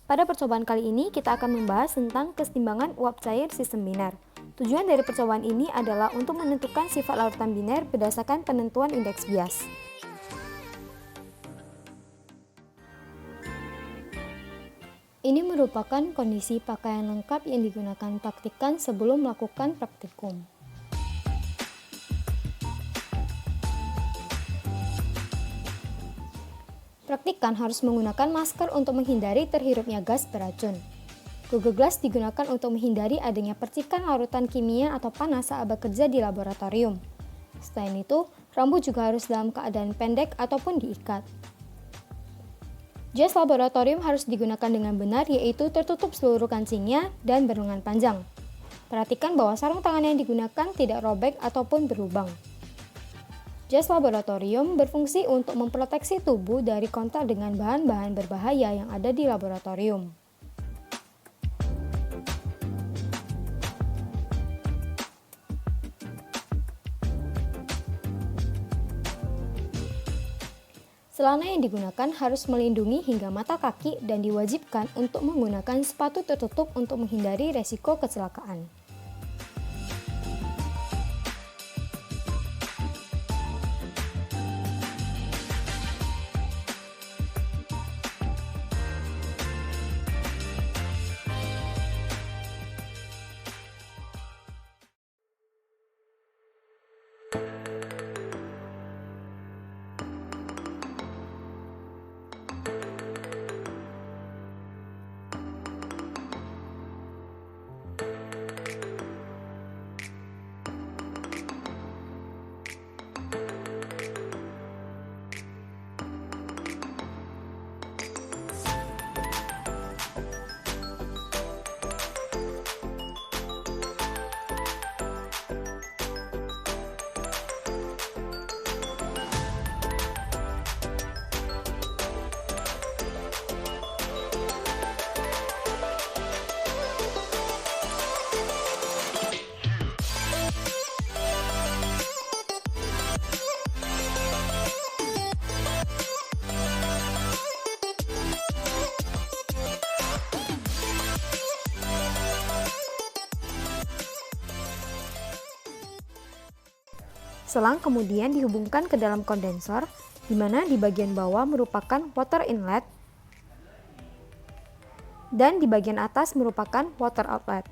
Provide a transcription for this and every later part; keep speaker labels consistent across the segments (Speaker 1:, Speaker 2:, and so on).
Speaker 1: Pada percobaan kali ini kita akan membahas tentang kesetimbangan uap cair sistem biner. Tujuan dari percobaan ini adalah untuk menentukan sifat larutan biner berdasarkan penentuan indeks bias. Ini merupakan kondisi pakaian lengkap yang digunakan praktikan sebelum melakukan praktikum. Praktikan harus menggunakan masker untuk menghindari terhirupnya gas beracun. Google Glass digunakan untuk menghindari adanya percikan larutan kimia atau panas saat bekerja di laboratorium. Selain itu, rambut juga harus dalam keadaan pendek ataupun diikat. Jas laboratorium harus digunakan dengan benar, yaitu tertutup seluruh kancingnya dan berlengan panjang. Perhatikan bahwa sarung tangan yang digunakan tidak robek ataupun berlubang. Jas laboratorium berfungsi untuk memproteksi tubuh dari kontak dengan bahan-bahan berbahaya yang ada di laboratorium. Celana yang digunakan harus melindungi hingga mata kaki dan diwajibkan untuk menggunakan sepatu tertutup untuk menghindari resiko kecelakaan. Selang kemudian dihubungkan ke dalam kondensor, di mana di bagian bawah merupakan water inlet dan di bagian atas merupakan water outlet.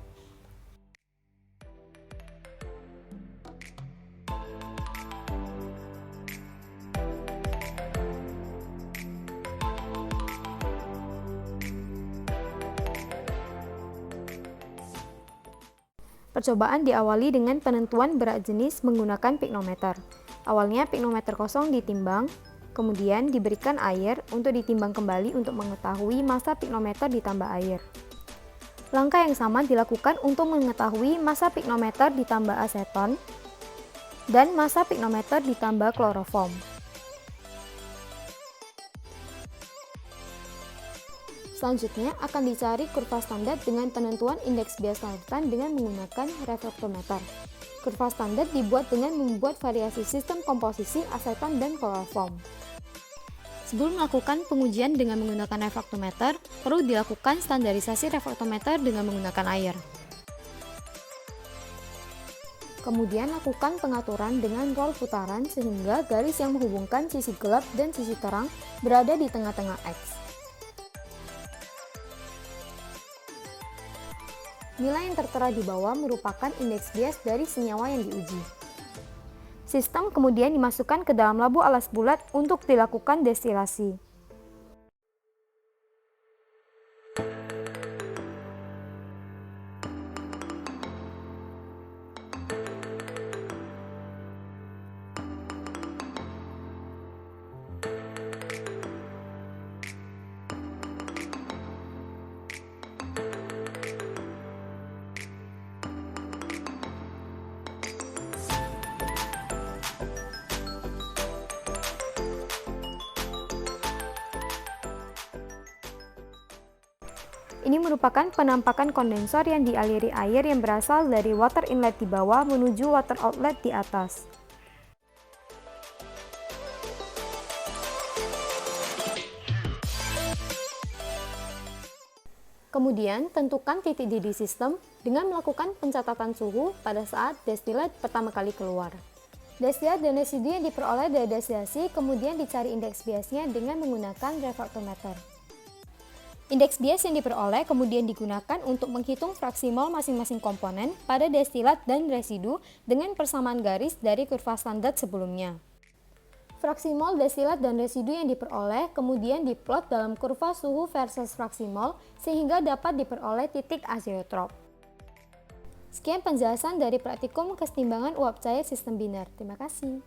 Speaker 1: Percobaan diawali dengan penentuan berat jenis menggunakan piknometer. Awalnya piknometer kosong ditimbang, kemudian diberikan air untuk ditimbang kembali untuk mengetahui massa piknometer ditambah air. Langkah yang sama dilakukan untuk mengetahui massa piknometer ditambah aseton dan massa piknometer ditambah kloroform. Selanjutnya akan dicari kurva standar dengan penentuan indeks bias larutan dengan menggunakan refraktometer. Kurva standar dibuat dengan membuat variasi sistem komposisi aseton dan kloroform. Sebelum melakukan pengujian dengan menggunakan refraktometer, perlu dilakukan standarisasi refraktometer dengan menggunakan air. Kemudian lakukan pengaturan dengan roll putaran sehingga garis yang menghubungkan sisi gelap dan sisi terang berada di tengah-tengah X. Nilai yang tertera di bawah merupakan indeks bias dari senyawa yang diuji. Sistem kemudian dimasukkan ke dalam labu alas bulat untuk dilakukan destilasi. Ini merupakan penampakan kondensor yang dialiri air yang berasal dari water inlet di bawah menuju water outlet di atas. Kemudian, tentukan titik didih sistem dengan melakukan pencatatan suhu pada saat destilat pertama kali keluar. Destilat dan residu yang diperoleh dari destilasi kemudian dicari indeks biasnya dengan menggunakan refraktometer. Indeks bias yang diperoleh kemudian digunakan untuk menghitung fraksi mol masing-masing komponen pada destilat dan residu dengan persamaan garis dari kurva standar sebelumnya. Fraksi mol destilat dan residu yang diperoleh kemudian diplot dalam kurva suhu versus fraksi mol sehingga dapat diperoleh titik azeotrop. Sekian penjelasan dari praktikum kesetimbangan uap cair sistem biner. Terima kasih.